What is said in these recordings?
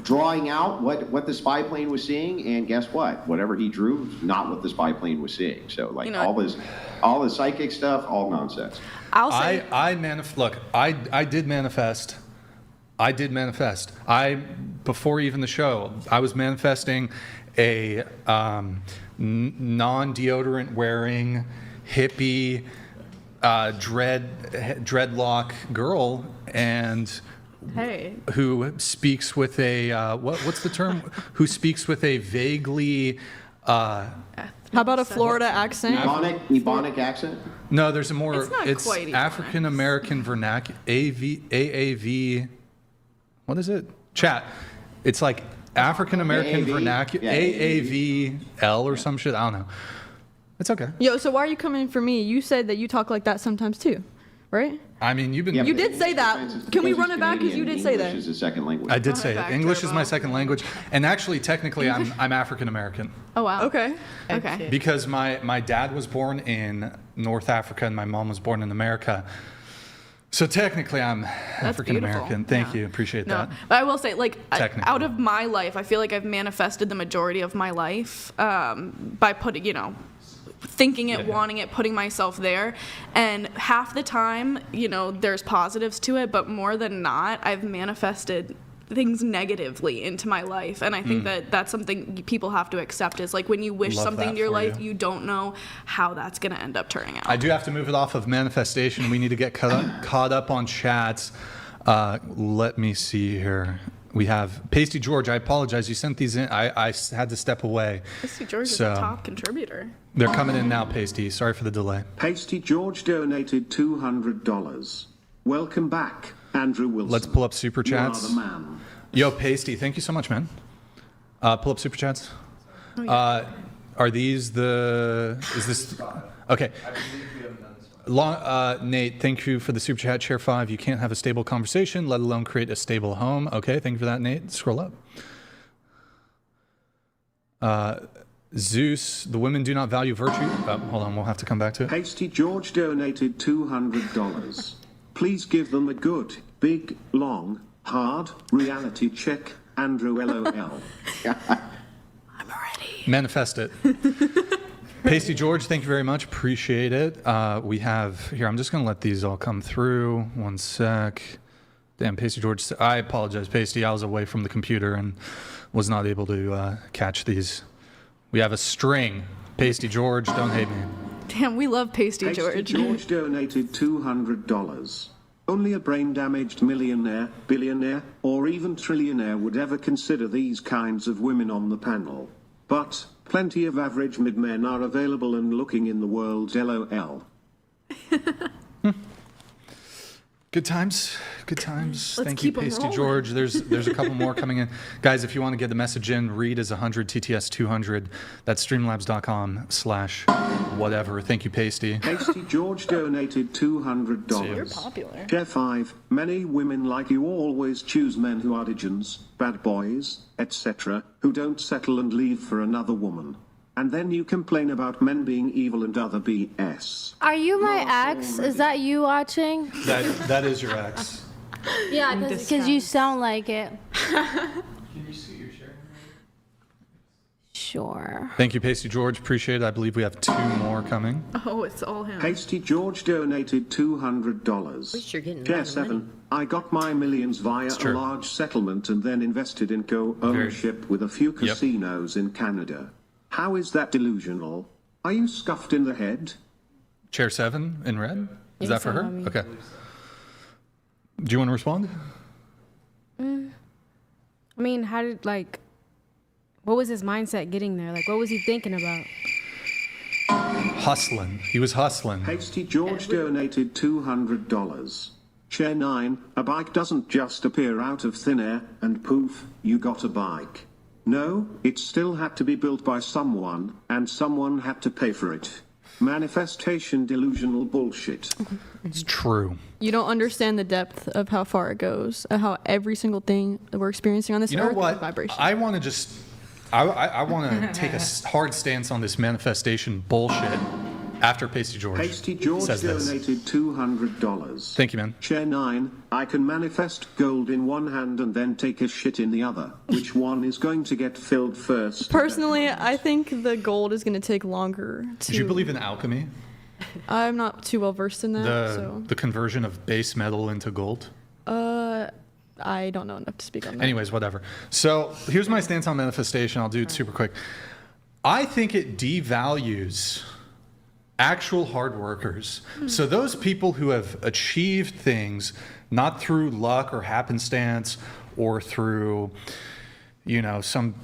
drawing out what the spy plane was seeing, and guess what? Whatever he drew was not what the spy plane was seeing. So like all the psychic stuff, all nonsense. I'll say I did manifest. Before even the show, I was manifesting a non-deodorant wearing hippie dreadlock girl, and who speaks with a what's the term? Who speaks with a vaguely how about a Florida accent? Ebonic accent? No, there's a more. It's quite African American vernacular. AAV. What is it? Chat. It's like African American vernacular. AAVL or some shit. I don't know. It's okay. Yo, so why are you coming for me? You said that you talk like that sometimes too, right? I mean, you did say that. Can we run it back? Because you did say that. English is a second language. I did say it. English is my second language, and actually, technically, I'm African American. Oh wow. Okay. Because my dad was born in North Africa and my mom was born in America. So technically, I'm African American. Thank you. Appreciate that. But I will say, like, out of my life, I feel like I've manifested the majority of my life by putting, thinking it, wanting it, putting myself there. And half the time, there's positives to it, but more than not, I've manifested things negatively into my life. And I think that that's something people have to accept, is like when you wish something to your life, you don't know how that's going to end up turning out. I do have to move it off of manifestation. We need to get caught up on chats. Let me see here. We have Pasty George. I apologize. You sent these in. I had to step away. Pasty George is a top contributor. They're coming in now, Pasty. Sorry for the delay. Pasty George donated $200. Welcome back, Andrew Wilson. Let's pull up super chats. You are the man. Yo, Pasty, thank you so much, man. Pull up super chats. Are these the? Is this? Okay. Nate, thank you for the super chat. Chair 5. You can't have a stable conversation, let alone create a stable home. Okay, thank you for that, Nate. Scroll up. Zeus, the women do not value virtue. Hold on, we'll have to come back to it. Pasty George donated $200. Please give them a good, big, long, hard reality check. Andrew LOL. I'm ready. Manifest it. Pasty George, thank you very much. Appreciate it. We have here, I'm just going to let these all come through. One sec. Damn, Pasty George. I apologize, Pasty. I was away from the computer and was not able to catch these. We have a string. Pasty George, don't hate me. Damn, we love Pasty George. Pasty George donated $200. Only a brain-damaged millionaire, billionaire, or even trillionaire would ever consider these kinds of women on the panel. But plenty of average mid-men are available and looking in the world. LOL. Good times. Good times. Let's Thank you, keep 'em Pasty rolling. George. There's a couple more coming in. Guys, if you want to get the message in, Reed is 100, TTS 200. That's streamlabs.com/whatever. Thank you, Pasty. Pasty George donated $200. You're popular. Chair 5. Many women like you always choose men who are digins, bad boys, etc., who don't settle and leave for another woman. And then you complain about men being evil and other BS. Are you my ex? Is that you watching? That is your ex. Yeah, because you sound like it. Can you see your sharing? Sure. Thank you, Pasty George. Appreciate it. I believe we have 2 more coming. Oh, it's all him. Pasty George donated $200. At least you're getting Chair money. 7. I got my millions via a large settlement and then invested in co-ownership with a few casinos in Canada. How is that delusional? Are you scuffed in the head? Chair 7 in red? Is that for her? Okay. Do you want to respond? I mean, what was his mindset getting there? Like, what was he thinking about? Hustling. He was hustling. Pasty George donated $200. Chair 9. A bike doesn't just appear out of thin air and poof, you got a bike. No, it still had to be built by someone, and someone had to pay for it. Manifestation delusional bullshit. It's true. You don't understand the depth of how far it goes, of how every single thing that we're experiencing on this earth is vibration. I want to I want to take a hard stance on this manifestation bullshit. after Pasty George. Pasty George says this. donated $200. Thank you, man. Chair 9, I can manifest gold in one hand and then take a shit in the other. Which one is going to get filled first? Personally, I think the gold is going to take longer to... Do you believe in alchemy? I'm not too well versed in that, The conversion of base metal into gold? I don't know enough to speak on that. Anyways, whatever. So here's my stance on manifestation. I'll do it super quick. I think it devalues actual hard workers. So those people who have achieved things not through luck or happenstance or through, some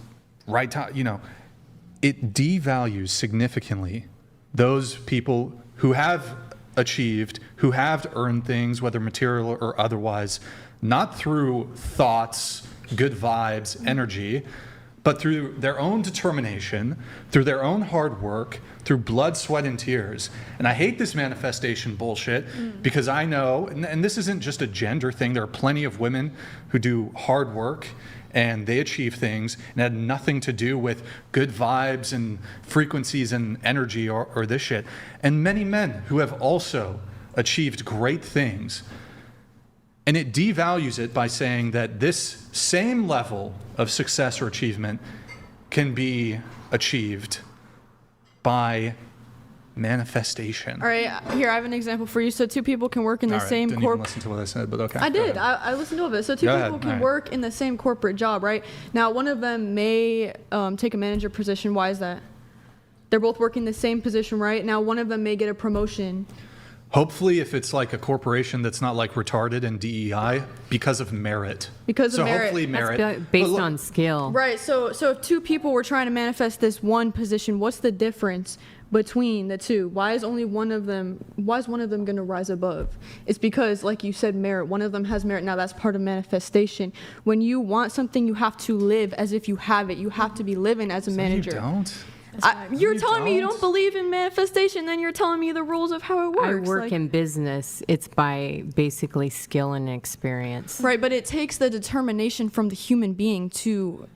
right time, it devalues significantly those people who have achieved, who have earned things, whether material or otherwise, not through thoughts, good vibes, energy, but through their own determination, through their own hard work, through blood, sweat, and tears. And I hate this manifestation bullshit because I know, and this isn't just a gender thing, there are plenty of women who do hard work and they achieve things and it had nothing to do with good vibes and frequencies and energy or this shit. And many men who have also achieved great things. And it devalues it by saying that this same level of success or achievement can be achieved by manifestation. All right, here I have an example for you. So two people can work in the same Didn't even listen to what I said, but okay. I did. I listened to it. So two people can work in the same corporate job, right? Now, one of them may take a manager position. Why is that? They're both working the same position, right? Now, one of them may get a promotion. Hopefully, if it's like a corporation that's not like retarded in DEI, because of merit. Because of merit. So hopefully merit. That's based on skill. Right. So if two people were trying to manifest this one position, what's the difference between the two? Why is one of them going to rise above? It's because, like you said, merit. One of them has merit. Now that's part of manifestation. When you want something, you have to live as if you have it. You have to be living as a manager. You don't. You're telling me you don't believe in manifestation, then you're telling me the rules of how it works. I work in business. It's by basically skill and experience. Right, but it takes the determination from the human being to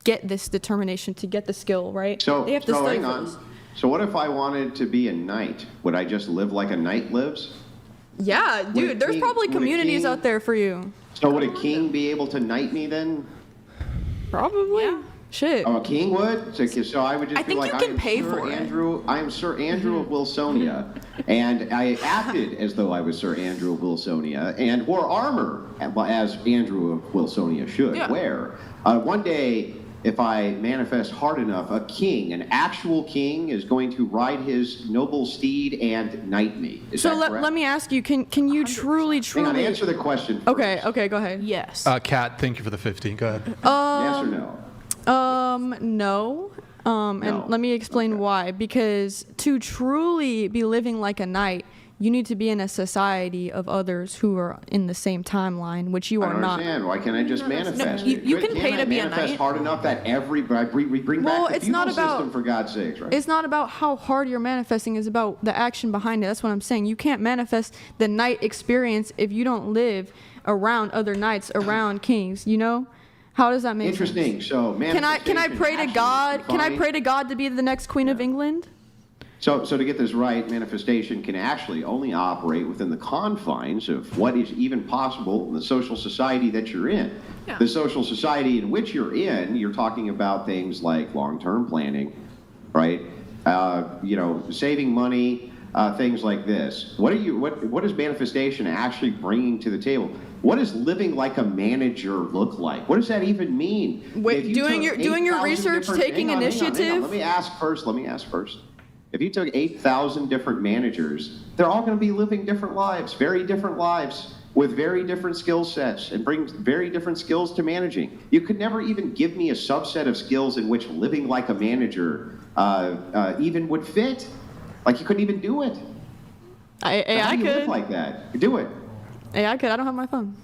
get this determination, to get the skill, right? So, they have to study hang on. first. So what if I wanted to be a knight? Would I just live like a knight lives? Yeah, dude, there's probably communities out there for you. So would a king be able to knight me then? Probably. Yeah. Shit. Oh, a king would? So I would just I be think like, you can pay for it. I am Sir Andrew of Wilsonia, and I acted as though I was Sir Andrew of Wilsonia, and wore armor, as Andrew of Wilsonia should wear. One day, if I manifest hard enough, a king, an actual king, is going to ride his noble steed and knight me. Is that correct? let me ask you, can you truly... Hang on, answer the question first. Okay, go ahead. Yes. Kat, thank you for the 50. Go ahead. Yes or no? No. And let me explain why. Because to truly be living like a knight, you need to be in a society of others who are in the same timeline, which you are not. I don't understand. Why can't I just manifest? You can pay to be a manifest knight. hard enough that we bring back the it's not feudal about, system, for God's sakes, right? It's not about how hard you're manifesting. It's about the action behind it. That's what I'm saying. You can't manifest the knight experience if you don't live around other knights, around kings, How does that make sense? Interesting. So, can I pray to God? Can I pray to God to be the next Queen of England? So to get this right, manifestation can actually only operate within the confines of what is even possible in the social society that you're in. Yeah. The social society in which you're in, you're talking about things like long-term planning, right? Saving money, things like this. What is manifestation actually bringing to the table? What does living like a manager look like? What does that even mean? Wait, doing your research, taking initiative? Hang on. Let me ask first. If you took 8,000 different managers, they're all going to be living different lives, very different lives, with very different skill sets, and bring very different skills to managing. You could never even give me a subset of skills in which living like a manager even would fit. Like, you couldn't even do it. I could. Live like that. Do it. I could. I don't have my phone.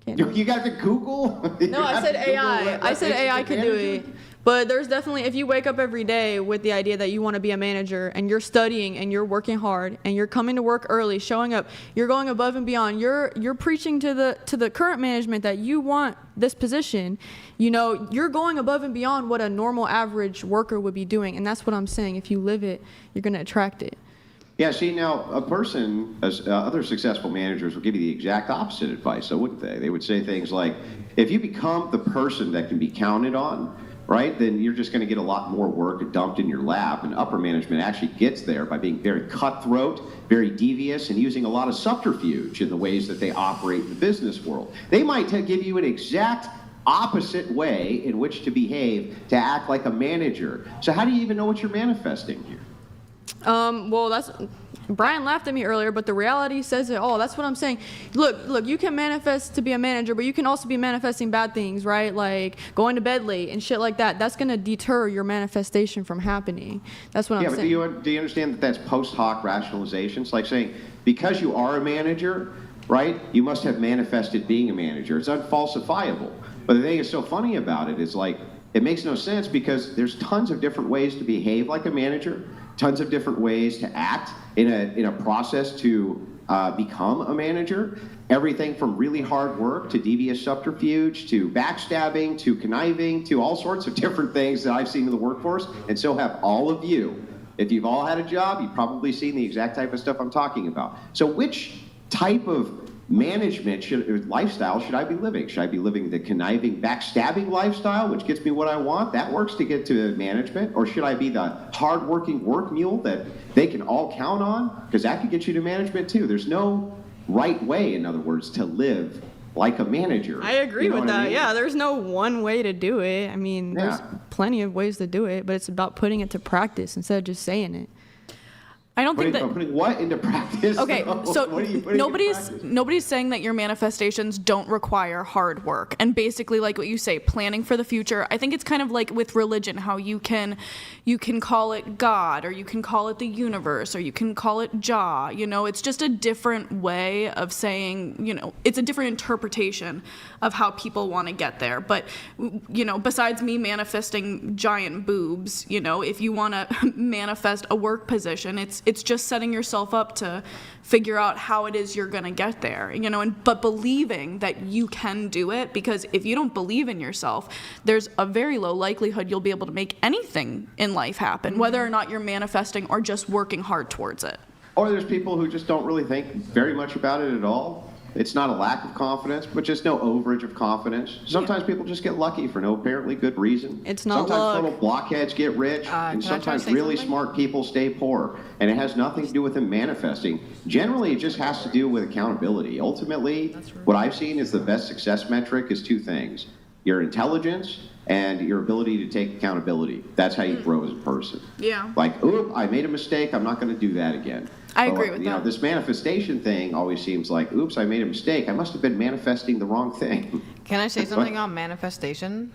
You got to Google? No, I said AI. I said AI could do it. But there's definitely, if you wake up every day with the idea that you want to be a manager and you're studying and you're working hard and you're coming to work early, showing up, you're going above and beyond, you're preaching to the current management that you want this position, you know, you're going above and beyond what a normal average worker would be doing. And that's what I'm saying. If you live it, you're going to attract it. Yeah, see, now, a person, as other successful managers will give you the exact opposite advice, so wouldn't they? They would say things like, if you become the person that can be counted on, right, then you're just going to get a lot more work dumped in your lap. And upper management actually gets there by being very cutthroat, very devious, and using a lot of subterfuge in the ways that they operate in the business world. They might give you an exact opposite way in which to behave to act like a manager. So how do you even know what you're manifesting here? Well, that's Brian laughed at me earlier, but the reality says it all. That's what I'm saying. Look, you can manifest to be a manager, but you can also be manifesting bad things, right? Like going to bed late and shit like that. That's going to deter your manifestation from happening. That's what I'm saying. Yeah, but do you understand that that's post hoc rationalization? It's like saying, because you are a manager, right, you must have manifested being a manager. It's unfalsifiable. But the thing that's so funny about it is, like, it makes no sense because there's tons of different ways to behave like a manager, tons of different ways to act in a process to become a manager. Everything from really hard work to devious subterfuge to backstabbing to conniving to all sorts of different things that I've seen in the workforce, and so have all of you. If you've all had a job, you've probably seen the exact type of stuff I'm talking about. So which type of management lifestyle should I be living? Should I be living the conniving, backstabbing lifestyle, which gets me what I want? That works to get to management. Or should I be the hardworking work mule that they can all count on? Because that could get you to management too. There's no right way, in other words, to live like a manager. I agree with that. I mean? Yeah, there's no one way to do it. I mean, there's plenty of ways to do it, but it's about putting it to practice instead of just saying it. I don't think that putting what into practice? Okay, so nobody's saying that your manifestations don't require hard work. And basically, like what you say, planning for the future. I think it's kind of like with religion, how you can call it God, or you can call it the universe, or you can call it Jah. You know, it's just a different way of saying, you know, it's a different interpretation of how people want to get there. But, you know, besides me manifesting giant boobs, you know, if you want to manifest a work position, it's just setting yourself up to figure out how it is you're going to get there, you know, but believing that you can do it, because if you don't believe in yourself, there's a very low likelihood you'll be able to make anything in life happen, whether or not you're manifesting or just working hard towards it. Or there's people who just don't really think very much about it at all. It's not a lack of confidence, but just no overage of confidence. Sometimes people just get lucky for no apparently good reason. It's not sometimes luck. Total blockheads get rich, and sometimes really smart people stay poor. And it has nothing to do with them manifesting. Generally, it just has to do with accountability. Ultimately, what I've seen is the best success metric is two things: your intelligence and your ability to take accountability. That's how you grow as a person. Yeah. Like, oop, I made a mistake, I'm not going to do that again. I agree with that. You know, this manifestation thing always seems like, oops, I made a mistake. I must have been manifesting the wrong thing. Can I say something on manifestation?